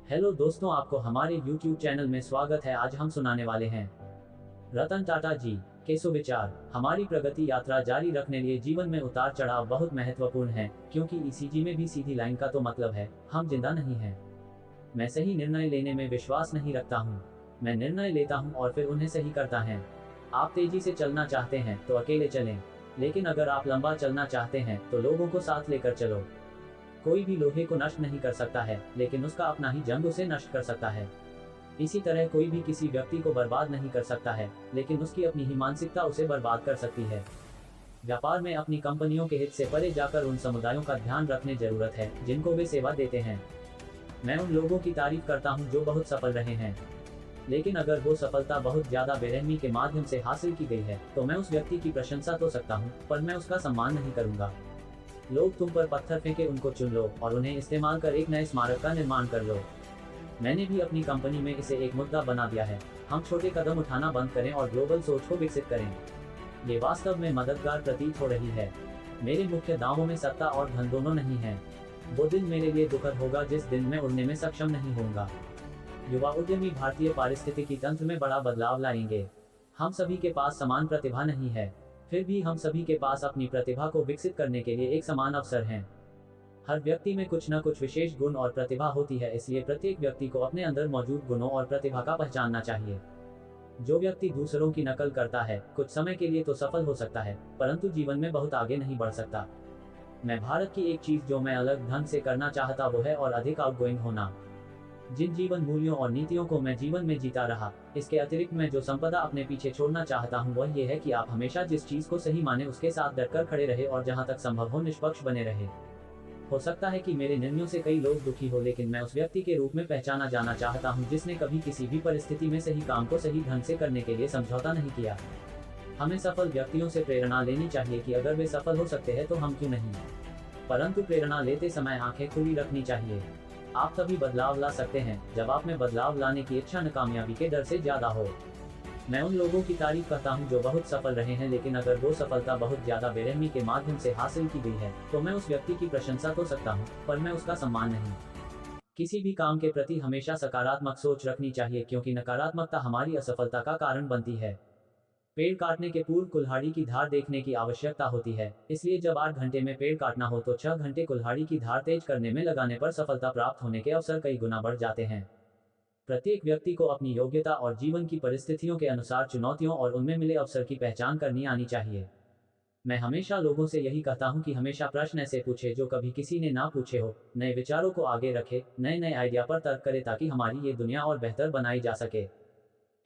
Hello दोस्तों, आपको हमारे YouTube चैनल में स्वागत है। आज हम सुनाने वाले हैं रतन टाटा जी के सुविचार। हमारी प्रगति यात्रा जारी रखने लिए जीवन में उतार चढ़ाव बहुत महत्वपूर्ण है, क्योंकि ईसीजी में भी सीधी लाइन का तो मतलब है हम जिंदा नहीं हैं। मैं सही निर्णय लेने में विश्वास नहीं रखता हूँ। मैं निर्णय लेता हूँ और फिर उन्हें सही करता है। आप तेजी से चलना चाहते हैं तो अकेले चलें, लेकिन अगर आप लंबा चलना चाहते हैं तो लोगों को साथ लेकर चलो। कोई भी लोहे को नष्ट नहीं कर सकता है, लेकिन उसका अपना ही जंग उसे नष्ट कर सकता है। इसी तरह कोई भी किसी व्यक्ति को बर्बाद नहीं कर सकता है, लेकिन उसकी अपनी ही मानसिकता उसे बर्बाद कर सकती है। व्यापार में अपनी कंपनियों के हित से परे जाकर उन समुदायों का ध्यान रखने जरूरत है जिनको वे सेवा देते हैं। मैं उन लोगों की तारीफ करता हूँ जो बहुत सफल रहे हैं, लेकिन अगर वो सफलता बहुत ज्यादा बेरहमी के माध्यम से हासिल की गई है तो मैं उस व्यक्ति की प्रशंसा तो सकता हूँ, पर मैं उसका सम्मान नहीं करूंगा। लोग तुम पर पत्थर फेंके, उनको चुन लो और उन्हें इस्तेमाल कर एक नए स्मारक का निर्माण कर लो। मैंने भी अपनी कंपनी में इसे एक मुद्दा बना दिया है। हम छोटे कदम उठाना बंद करें और ग्लोबल सोच को विकसित करें। ये वास्तव में मददगार प्रतीत हो रही है। मेरे मुख्य दावों में सत्ता और धन दोनों नहीं है। वो दिन मेरे लिए दुखद होगा जिस दिन मैं उड़ने में सक्षम नहीं होऊंगा। युवा उद्यमी भारतीय पारिस्थितिकी तंत्र में बड़ा बदलाव लाएंगे। हम सभी के पास समान प्रतिभा नहीं है, फिर भी हम सभी के पास अपनी प्रतिभा को विकसित करने के लिए एक समान अवसर हैं। हर व्यक्ति में कुछ न कुछ विशेष गुण और प्रतिभा होती है, इसलिए प्रत्येक व्यक्ति को अपने अंदर मौजूद गुणों और प्रतिभा का पहचानना चाहिए। जो व्यक्ति दूसरों की नकल करता है कुछ समय के लिए तो सफल हो सकता है, परंतु जीवन में बहुत आगे नहीं बढ़ सकता। मैं भारत की एक चीज जो मैं अलग ढंग से करना चाहता वो है और अधिक आउटगोइंग होना। जिन जीवन मूल्यों और नीतियों को मैं जीवन में जीता रहा, इसके अतिरिक्त मैं जो संपदा अपने पीछे छोड़ना चाहता हूँ वह ये है कि आप हमेशा जिस चीज को सही माने उसके साथ डटकर खड़े रहे और जहाँ तक संभव हो निष्पक्ष बने रहे। हो सकता है कि मेरे निर्णयों से कई लोग दुखी हो, लेकिन मैं उस व्यक्ति के रूप में पहचाना जाना चाहता हूँ जिसने कभी किसी भी परिस्थिति में सही काम को सही ढंग से करने के लिए समझौता नहीं किया। हमें सफल व्यक्तियों से प्रेरणा लेनी चाहिए कि अगर वे सफल हो सकते हैं तो हम क्यों नहीं, परंतु प्रेरणा लेते समय आंखें खुली रखनी चाहिए। आप तभी बदलाव ला सकते हैं जब आप में बदलाव लाने की इच्छा नाकामयाबी के डर से ज्यादा हो। मैं उन लोगों की तारीफ करता हूं जो बहुत सफल रहे हैं, लेकिन अगर वो सफलता बहुत ज्यादा बेरहमी के माध्यम से हासिल की गई है तो मैं उस व्यक्ति की प्रशंसा तो सकता हूं, पर मैं उसका सम्मान नहीं। किसी भी काम के प्रति हमेशा सकारात्मक सोच रखनी चाहिए, क्योंकि नकारात्मकता हमारी असफलता का कारण बनती है। पेड़ काटने के पूर्व कुल्हाड़ी की धार देखने की आवश्यकता होती है, इसलिए जब 8 घंटे में पेड़ काटना हो तो 6 घंटे कुल्हाड़ी की धार तेज करने में लगाने पर सफलता प्राप्त होने के अवसर कई गुना बढ़ जाते हैं। प्रत्येक व्यक्ति को अपनी योग्यता और जीवन की परिस्थितियों के अनुसार चुनौतियों और उनमें मिले अवसर की पहचान करनी आनी चाहिए। मैं हमेशा लोगों से यही कहता हूँ कि हमेशा प्रश्न ऐसे पूछे जो कभी किसी ने ना पूछे हो, नए विचारों को आगे रखे, नए नए आइडिया पर तर्क करे ताकि हमारी ये दुनिया और बेहतर बनाई जा सके।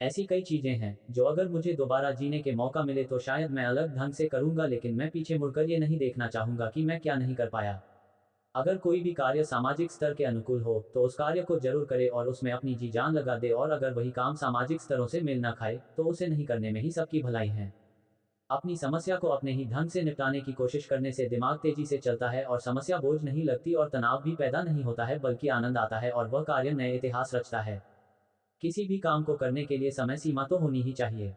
ऐसी कई चीजें हैं जो अगर मुझे दोबारा जीने के मौका मिले तो शायद मैं अलग ढंग से करूंगा, लेकिन मैं पीछे मुड़कर ये नहीं देखना चाहूंगा कि मैं क्या नहीं कर पाया। अगर कोई भी कार्य सामाजिक स्तर के अनुकूल हो तो उस कार्य को जरूर करे और उसमें अपनी जी जान लगा दे, और अगर वही काम सामाजिक स्तरों से मेल ना खाए तो उसे नहीं करने में ही सबकी भलाई है। अपनी समस्या को अपने ही ढंग से निपटाने की कोशिश करने से दिमाग तेजी से चलता है और समस्या बोझ नहीं लगती और तनाव भी पैदा नहीं होता है, बल्कि आनंद आता है और वह कार्य नए इतिहास रचता है। किसी भी काम को करने के लिए समय सीमा तो होनी ही चाहिए,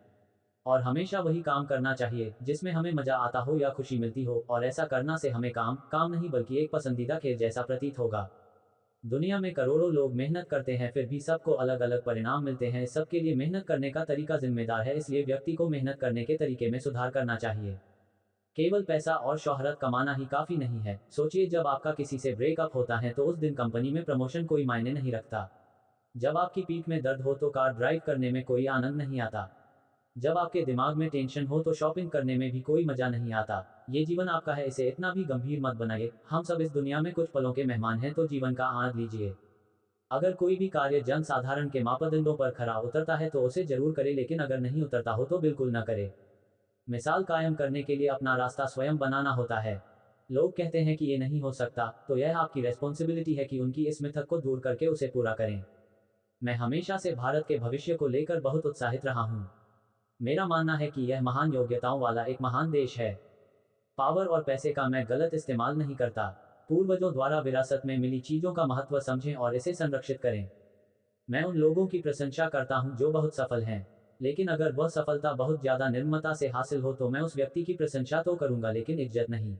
और हमेशा वही काम करना चाहिए जिसमें हमें मजा आता हो या खुशी मिलती हो, और ऐसा करना से हमें काम नहीं बल्कि एक पसंदीदा खेल जैसा प्रतीत होगा। दुनिया में करोड़ों लोग मेहनत करते हैं, फिर भी सबको अलग अलग परिणाम मिलते हैं। सबके लिए मेहनत करने का तरीका जिम्मेदार है, इसलिए व्यक्ति को मेहनत करने के तरीके में सुधार करना चाहिए। केवल पैसा और शोहरत कमाना ही काफी नहीं है। सोचिए, जब आपका किसी से ब्रेकअप होता है तो उस दिन कंपनी में प्रमोशन कोई मायने नहीं रखता। जब आपकी पीठ में दर्द हो तो कार ड्राइव करने में कोई आनंद नहीं आता। जब आपके दिमाग में टेंशन हो तो शॉपिंग करने में भी कोई मजा नहीं आता। ये जीवन आपका है, इसे इतना भी गंभीर मत बनाइए। हम सब इस दुनिया में कुछ पलों के मेहमान हैं, तो जीवन का आनंद लीजिए। अगर कोई भी कार्य जन साधारण के मापदंडों पर खरा उतरता है तो उसे जरूर करे, लेकिन अगर नहीं उतरता हो तो बिल्कुल न करे। मिसाल कायम करने के लिए अपना रास्ता स्वयं बनाना होता है। लोग कहते हैं कि ये नहीं हो सकता, तो यह आपकी रेस्पॉन्सिबिलिटी है कि उनकी इस मिथक को दूर करके उसे पूरा करें। मैं हमेशा से भारत के भविष्य को लेकर बहुत उत्साहित रहा हूँ। मेरा मानना है कि यह महान योग्यताओं वाला एक महान देश है। पावर और पैसे का मैं गलत इस्तेमाल नहीं करता। पूर्वजों द्वारा विरासत में मिली चीजों का महत्व समझें और इसे संरक्षित करें। मैं उन लोगों की प्रशंसा करता हूं जो बहुत सफल हैं, लेकिन अगर वह सफलता बहुत ज्यादा निर्ममता से हासिल हो तो मैं उस व्यक्ति की प्रशंसा तो करूंगा, लेकिन इज्जत नहीं।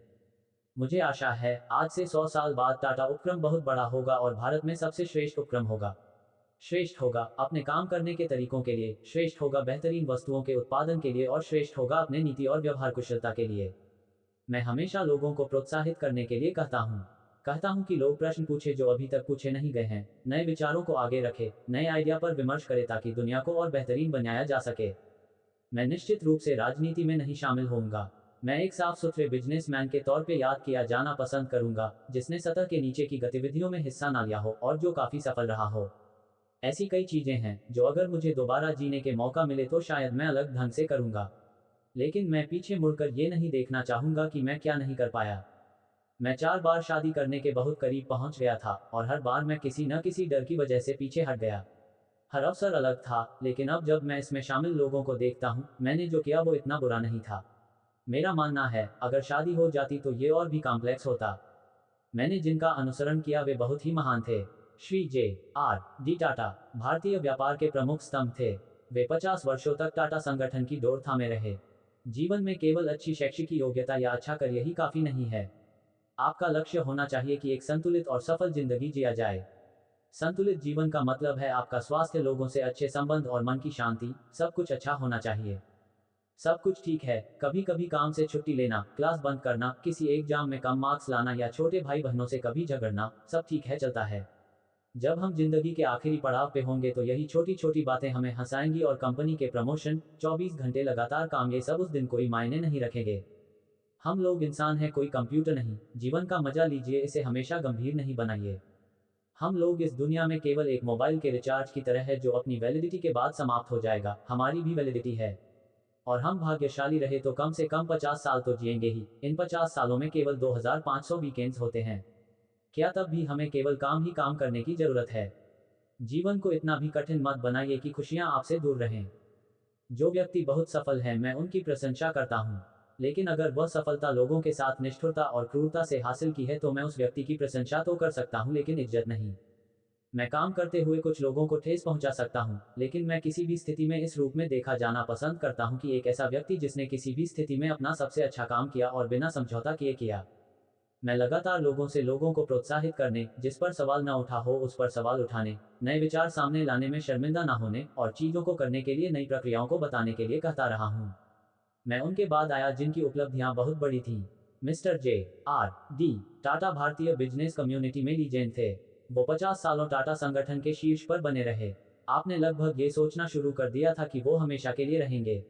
मुझे आशा है आज से 100 साल बाद टाटा उपक्रम बहुत बड़ा होगा और भारत में सबसे श्रेष्ठ उपक्रम होगा। श्रेष्ठ होगा अपने काम करने के तरीकों के लिए, श्रेष्ठ होगा बेहतरीन वस्तुओं के उत्पादन के लिए और श्रेष्ठ होगा अपने नीति और व्यवहार कुशलता के लिए। मैं हमेशा लोगों को प्रोत्साहित करने के लिए कहता हूं कि लोग प्रश्न पूछे जो अभी तक पूछे नहीं गए हैं, नए विचारों को आगे रखे, नए आइडिया पर विमर्श करें ताकि दुनिया को और बेहतरीन बनाया जा सके। मैं निश्चित रूप से राजनीति में नहीं शामिल होऊंगा। मैं एक साफ सुथरे बिजनेसमैन के तौर पे याद किया जाना पसंद करूंगा, जिसने सतह के नीचे की गतिविधियों में हिस्सा ना लिया हो और जो काफी सफल रहा हो। ऐसी कई चीजें हैं जो अगर मुझे दोबारा जीने के मौका मिले तो शायद मैं अलग ढंग से करूंगा। लेकिन मैं पीछे मुड़कर ये नहीं देखना चाहूंगा कि मैं क्या नहीं कर पाया। मैं 4 बार शादी करने के बहुत करीब पहुंच गया था और हर बार मैं किसी न किसी डर की वजह से पीछे हट गया। हर अवसर अलग था, लेकिन अब जब मैं इसमें शामिल लोगों को देखता हूं, मैंने जो किया वो इतना बुरा नहीं था। मेरा मानना है अगर शादी हो जाती तो ये और भी कॉम्प्लेक्स होता। मैंने जिनका अनुसरण किया वे बहुत ही महान थे। श्री जे आर डी टाटा भारतीय व्यापार के प्रमुख स्तंभ थे। वे 50 वर्षों तक टाटा संगठन की डोर थामे रहे। जीवन में केवल अच्छी शैक्षिक योग्यता या अच्छा करियर ही काफी नहीं है। आपका लक्ष्य होना चाहिए कि एक संतुलित और सफल जिंदगी जिया जाए। संतुलित जीवन का मतलब है आपका स्वास्थ्य, लोगों से अच्छे संबंध और मन की शांति, सब कुछ अच्छा होना चाहिए। सब कुछ ठीक है, कभी कभी काम से छुट्टी लेना, क्लास बंद करना, किसी एग्जाम में कम मार्क्स लाना या छोटे भाई बहनों से कभी झगड़ना, सब ठीक है, चलता है। जब हम जिंदगी के आखिरी पड़ाव पे होंगे तो यही छोटी छोटी बातें हमें हंसाएंगी और कंपनी के प्रमोशन, 24 घंटे लगातार काम, ये सब उस दिन कोई मायने नहीं रखेंगे। हम लोग इंसान हैं, कोई कंप्यूटर नहीं। जीवन का मजा लीजिए, इसे हमेशा गंभीर नहीं बनाइए। हम लोग इस दुनिया में केवल एक मोबाइल के रिचार्ज की तरह है जो अपनी वैलिडिटी के बाद समाप्त हो जाएगा। हमारी भी वैलिडिटी है और हम भाग्यशाली रहे तो कम से कम 50 साल तो जिएंगे ही। इन 50 सालों में केवल 2500 वीकेंड्स होते हैं। क्या तब भी हमें केवल काम ही काम करने की जरूरत है? जीवन को इतना भी कठिन मत बनाइए कि खुशियां आपसे दूर रहें। जो व्यक्ति बहुत सफल है मैं उनकी प्रशंसा करता हूं, लेकिन अगर वह सफलता लोगों के साथ निष्ठुरता और क्रूरता से हासिल की है तो मैं उस व्यक्ति की प्रशंसा तो कर सकता हूं लेकिन इज्जत नहीं। मैं काम करते हुए कुछ लोगों को ठेस पहुंचा सकता हूं, लेकिन मैं किसी भी स्थिति में इस रूप में देखा जाना पसंद करता हूं कि एक ऐसा व्यक्ति जिसने किसी भी स्थिति में अपना सबसे अच्छा काम किया और बिना समझौता किए किया। मैं लगातार लोगों से लोगों को प्रोत्साहित करने, जिस पर सवाल न उठा हो उस पर सवाल उठाने, नए विचार सामने लाने में शर्मिंदा ना होने और चीजों को करने के लिए नई प्रक्रियाओं को बताने के लिए कहता रहा हूं। मैं उनके बाद आया जिनकी उपलब्धियां बहुत बड़ी थीं। Mister J R D Tata भारतीय बिजनेस कम्युनिटी में लीजेंड थे। वो 50 सालों टाटा संगठन के शीर्ष पर बने रहे। आपने लगभग ये सोचना शुरू कर दिया था कि वो हमेशा के लिए रहेंगे।